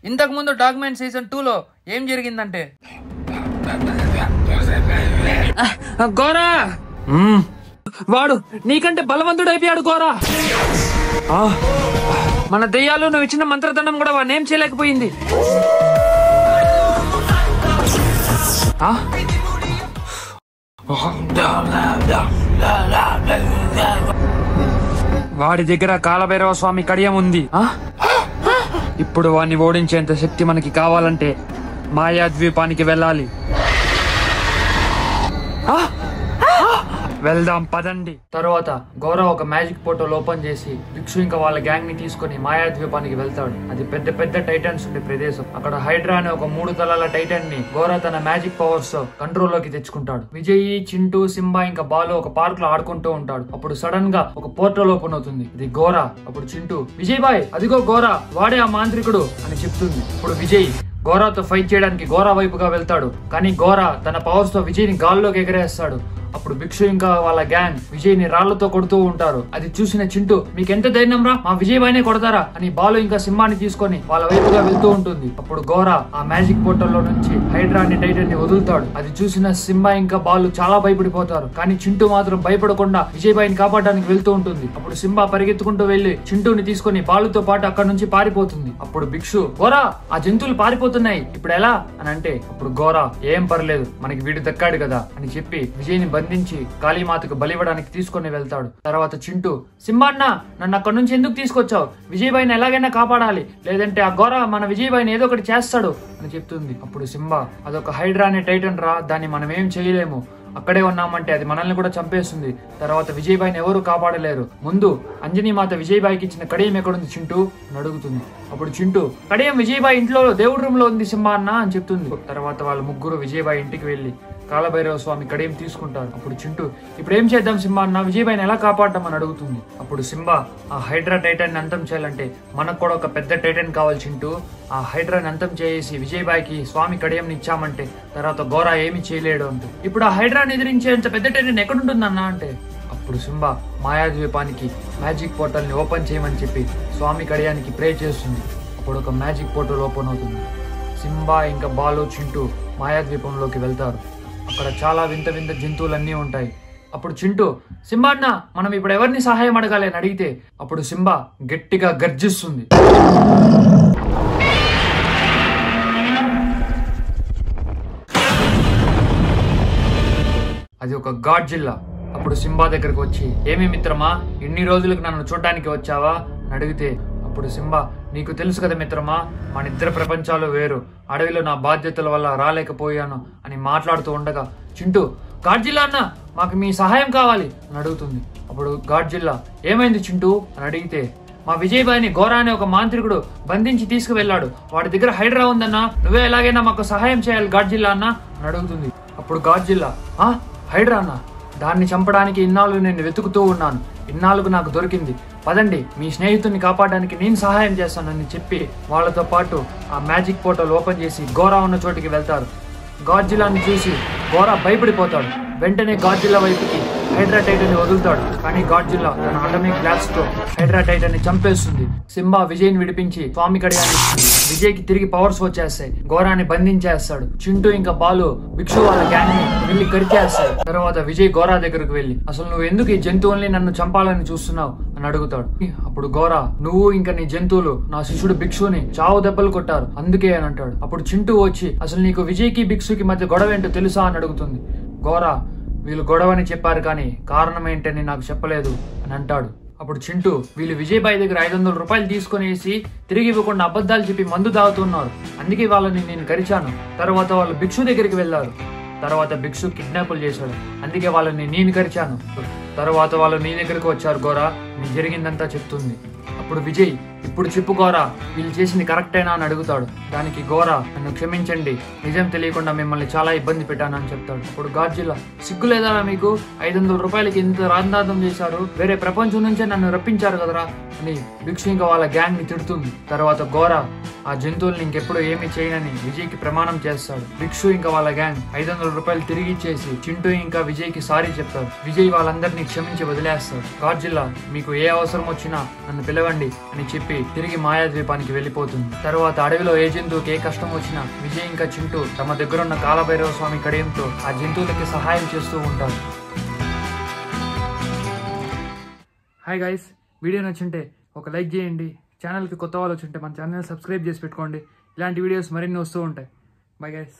ఇంతకు ముందు document season 2లో ఏం జరిగిందంటే గోరా వాడు నీకంటే బలవంతుడు అయిపోయాడు గోరా. మన దెయ్యాలు నువ్వు ఇచ్చిన మంత్రదండం కూడా వాడిని ఏం చేయలేకపోయింది. వాడి దగ్గర కాలభైరవ స్వామి కడియం ఉంది. ఇప్పుడు వాడిని ఓడించేంత శక్తి మనకి కావాలంటే మాయాద్వీపానికి వెళ్ళాలి. వెళ్దాం పదండి. తర్వాత గౌరవ్ ఒక మ్యాజిక్ పోర్టల్ ఓపెన్ చేసి భిక్షు ఇంకా వాళ్ళ గ్యాంగ్ ని తీసుకుని మాయాద్వీపానికి వెళ్తాడు. అది పెద్ద పెద్ద టైటన్స్ ఉండే ప్రదేశం. అక్కడ హైడ్రా అనే ఒక 3 తలాల టైటన్ ని గౌరవ్ తన మ్యాజిక్ పవర్స్ తో కంట్రోల్ లోకి తెచ్చుకుంటాడు. విజయ్, చింటూ, సింబా ఇంకా బాలు ఒక పార్క్ లో ఆడుకుంటూ ఉంటాడు. అప్పుడు సడన్ గా ఒక పోర్టల్ ఓపెన్ అవుతుంది. ఇది గోరా. అప్పుడు చింటూ, విజయ్ బాయ్ అదిగో గోరా, వాడే ఆ మాంత్రికుడు అని చెప్తుంది. ఇప్పుడు విజయ్ గోరాతో ఫైట్ చేయడానికి గోరా వైపుగా వెళ్తాడు. కానీ గోరా తన పవర్స్ తో విజయ్ ని గాల్లోకి ఎగరేస్తాడు. అప్పుడు భిక్షు ఇంకా వాళ్ళ గ్యాంగ్ విజయ్ ని రాళ్లతో కొడుతూ ఉంటారు. అది చూసిన చింటూ, మీకెంత ధైర్యం రా, మా విజయ్ బాయ్నే కొడతారా అని బాలు ఇంకా సింహాని తీసుకొని వాళ్ళ వైపుగా వెళ్తూ ఉంటుంది. అప్పుడు గోరా ఆ మ్యాజిక్ పోర్టల్ లో నుంచి హైడ్రా ని టైటన్ ని వదులుతాడు. అది చూసిన సింహ ఇంకా బాలు చాలా భయపడిపోతారు. కానీ చింటూ మాత్రం భయపడకుండా విజయ్ బాయ్ని కాపాడడానికి వెళ్తూ ఉంటుంది. అప్పుడు సింహ పరిగెత్తుకుంటూ వెళ్లి చింటూని తీసుకొని బాలుతో పాటు అక్కడ నుంచి పారిపోతుంది. అప్పుడు భిక్షు, గోరా ఆ జంతువులు పారిపోతున్నాయి, ఇప్పుడు ఎలా అని అంటే, అప్పుడు గోరా, ఏం పర్లేదు మనకి వీడు దక్కాడు కదా అని చెప్పి విజయ్ ని బంధించి కాళీమాతకు బలివ్వడానికి తీసుకొని వెళ్తాడు. తర్వాత చింటూ, సింహన్న నన్ను అక్కడ నుంచి ఎందుకు తీసుకొచ్చావు, విజయ్ బాయ్ని ఎలాగైనా కాపాడాలి, లేదంటే ఆ గోరా మన విజయ్ బాయ్ని ఏదో ఒకటి చేస్తాడు అని చెప్తుంది. అప్పుడు సింహ, అదొక హైడ్రా అనే టైటన్ రా, దాన్ని మనం ఏం చేయలేము, అక్కడే ఉన్నామంటే అది మనల్ని కూడా చంపేస్తుంది. తర్వాత విజయ్ బాయ్ని ఎవరు కాపాడలేరు. ముందు అంజనీ మాత విజయ్ బాయ్కి ఇచ్చిన కడియం ఎక్కడుంది చింటూ అని అడుగుతుంది. అప్పుడు చింటూ, కడియం విజయ్ బాయ్ ఇంట్లో దేవుడి రూమ్ లో ఉంది సింహ అన్న అని చెప్తుంది. తర్వాత వాళ్ళ ముగ్గురు విజయ్ బాయ్ ఇంటికి వెళ్లి కాలభైరవ స్వామి కడియం తీసుకుంటారు. అప్పుడు చింటూ, ఇప్పుడు ఏం చేద్దాం సింహ అన్న, విజయ్ బాయ్ని ఎలా కాపాడటం అని అడుగుతుంది. అప్పుడు సింహ, ఆ హైడ్రా టైటన్ ని అంతం చేయాలంటే మనకు కూడా ఒక పెద్ద టైటన్ కావాలి చింటూ, ఆ హైడ్రాని అంతం చేసి విజయ్ బాయ్కి స్వామి కడియం ఇచ్చామంటే తర్వాత గోరా ఏమి చేయలేడు అంటూ. ఇప్పుడు ఆ హైడ్రాని ఎదిరించేంత పెద్ద టైటన్ ఎక్కడుంటుందన్నా అంటే, అప్పుడు సింహ మాయాద్వీపానికి మ్యాజిక్ పోర్టల్ ని ఓపెన్ చేయమని చెప్పి స్వామి కడియానికి ప్రే చేస్తుంది. అప్పుడు ఒక మ్యాజిక్ పోర్టల్ ఓపెన్ అవుతుంది. సింహ ఇంకా బాలు, చింటూ మాయాద్వీపంలోకి వెళ్తారు. అక్కడ చాలా వింత వింత జంతువులన్నీ ఉంటాయి. అప్పుడు చింటూ, సింహ అన్న మనం ఇప్పుడు ఎవరిని సహాయం అడగాలి అని అడిగితే, అప్పుడు సింహ గట్టిగా గర్జిస్తుంది. అది ఒక గాడ్జిల్లా. అప్పుడు సింబా దగ్గరకు వచ్చి, ఏమి మిత్రమా ఇన్ని రోజులకు నన్ను చూడడానికి వచ్చావా అని అడిగితే, అప్పుడు సింబా, నీకు తెలుసు కదా మిత్రమా, మన ఇద్దరు ప్రపంచాలు వేరు, అడవిలో నా బాధ్యతల వల్ల రాలేకపోయాను అని మాట్లాడుతూ ఉండగా చింటూ, గాడ్జిల్లా అన్న మాకు మీ సహాయం కావాలి అని అడుగుతుంది. అప్పుడు గాడ్జిల్లా, ఏమైంది చింటూ అని అడిగితే, మా విజయ్ బాయ్ని గోరా అనే ఒక మాంత్రికుడు బంధించి తీసుకువెళ్లాడు, వాడి దగ్గర హైడ్రా ఉందన్నా, నువ్వే ఎలాగైనా మాకు సహాయం చేయాలి గాడ్జిల్లా అన్న అని అడుగుతుంది. అప్పుడు గాడ్జిల్లా, హైడ్రా అన్న, దాన్ని చంపడానికి ఇన్నాళ్ళు నేను వెతుకుతూ ఉన్నాను, ఇన్నాళ్ళకు నాకు దొరికింది, పదండి మీ స్నేహితుడిని కాపాడడానికి నేను సహాయం చేస్తానని చెప్పి వాళ్ళతో పాటు ఆ మ్యాజిక్ పోర్టల్ ఓపెన్ చేసి గోరా ఉన్న చోటికి వెళ్తారు. గాడ్జిల్లాని చూసి గోరా భయపడిపోతాడు. వెంటనే గాడ్జిల్లా వైపుకి హైడ్రా టైటన్ ని వదులుతాడు. కానీ గాడ్జిల్లా తన అటమిక్ గ్లాస్ తో హైడ్రా టైటన్ ని చంపేస్తుంది. సింబా విజయ్ ని విడిపించి స్వామి కడియాన్ని విజయ్ కి తిరిగి పవర్స్ వచ్చేస్తాయి. గోరాని బంధించేస్తాడు. చింటూ ఇంకా బాలు భిక్షు వాళ్ళ గ్యాంగ్ ని వెళ్లి కరిచేస్తాడు. తర్వాత విజయ్ గోరా దగ్గరకు వెళ్లి, అసలు నువ్వు ఎందుకు ఈ జంతువుల్ని నన్ను చంపాలని చూస్తున్నావు అని అడుగుతాడు. అప్పుడు గోరా, నువ్వు ఇంకా నీ జంతువులు నా శిష్యుడు భిక్షుని చావు దెబ్బలు కొట్టారు అందుకే అని అంటాడు. అప్పుడు చింటూ వచ్చి, అసలు నీకు విజయ్ కి భిక్షుకి మధ్య గొడవ ఏంటో తెలుసా అని అడుగుతుంది. గోరా, వీళ్ళు గొడవని చెప్పారు కానీ కారణం ఏంటని నాకు చెప్పలేదు అని అంటాడు. అప్పుడు చింటూ, వీళ్ళు విజయ్ బాయ్ దగ్గర 500 రూపాయలు తీసుకునేసి తిరిగి ఇవ్వకుండా అబద్ధాలు చెప్పి మందు తాగుతున్నారు, అందుకే వాళ్ళని నేను కరిచాను. తర్వాత వాళ్ళు భిక్షు దగ్గరికి వెళ్లారు. తర్వాత భిక్షు కిడ్నాపులు చేశాడు, అందుకే వాళ్ళని నేను కరిచాను. తర్వాత వాళ్ళు నీ దగ్గరకు వచ్చారు గోరా, నీకు జరిగిందంతా చెప్తుంది. అప్పుడు విజయ్, ఇప్పుడు చెప్పు గోరా, వీళ్ళు చేసింది కరెక్టేనా అని అడుగుతాడు. దానికి గోరా, నన్ను క్షమించండి, నిజం తెలియకుండా మిమ్మల్ని చాలా ఇబ్బంది పెట్టాను అని చెప్తాడు. అప్పుడు గాడ్జిల్లా, సిగ్గు లేదా మీకు, 500 రూపాయలకి ఇంత రాందార్థం చేశారు, వేరే ప్రపంచం నుంచే నన్ను రప్పించారు కదరా అని భిక్షు ఇంకా వాళ్ళ గ్యాంగ్ ని తిడుతుంది. తర్వాత గోరా ఆ జంతువుల్ని ఇంకెప్పుడు ఏమి చేయనని విజయ్ కి ప్రమాణం చేస్తాడు. భిక్షు ఇంకా వాళ్ళ గ్యాంగ్ 500 రూపాయలు తిరిగి ఇచ్చేసి చింటూ ఇంకా విజయ్ కి సారీ చెప్తారు. విజయ్ వాళ్ళందరినీ క్షమించి వదిలేస్తాడు. గాడ్జిల్లా, మీకు ఏ అవసరం వచ్చినా నన్ను పిలవండి అని చెప్పి తిరిగి మాయాద్వీపానికి వెళ్ళిపోతుంది. తర్వాత అడవిలో ఏ జంతువుకి ఏ కష్టం వచ్చినా విజయ్ ఇంకా చింటూ తమ దగ్గరున్న కాలభైరవ స్వామి కడియంతో ఆ జంతువులకి సహాయం చేస్తూ ఉంటారు. హాయ్ గైస్, వీడియో నచ్చుంటే ఒక లైక్ చేయండి. ఛానల్కి కొత్త వాళ్ళు వచ్చుంటే మన ఛానల్ సబ్స్క్రైబ్ చేసి పెట్టుకోండి. ఇలాంటి వీడియోస్ మరిన్ని వస్తూ ఉంటాయి. Bye guys.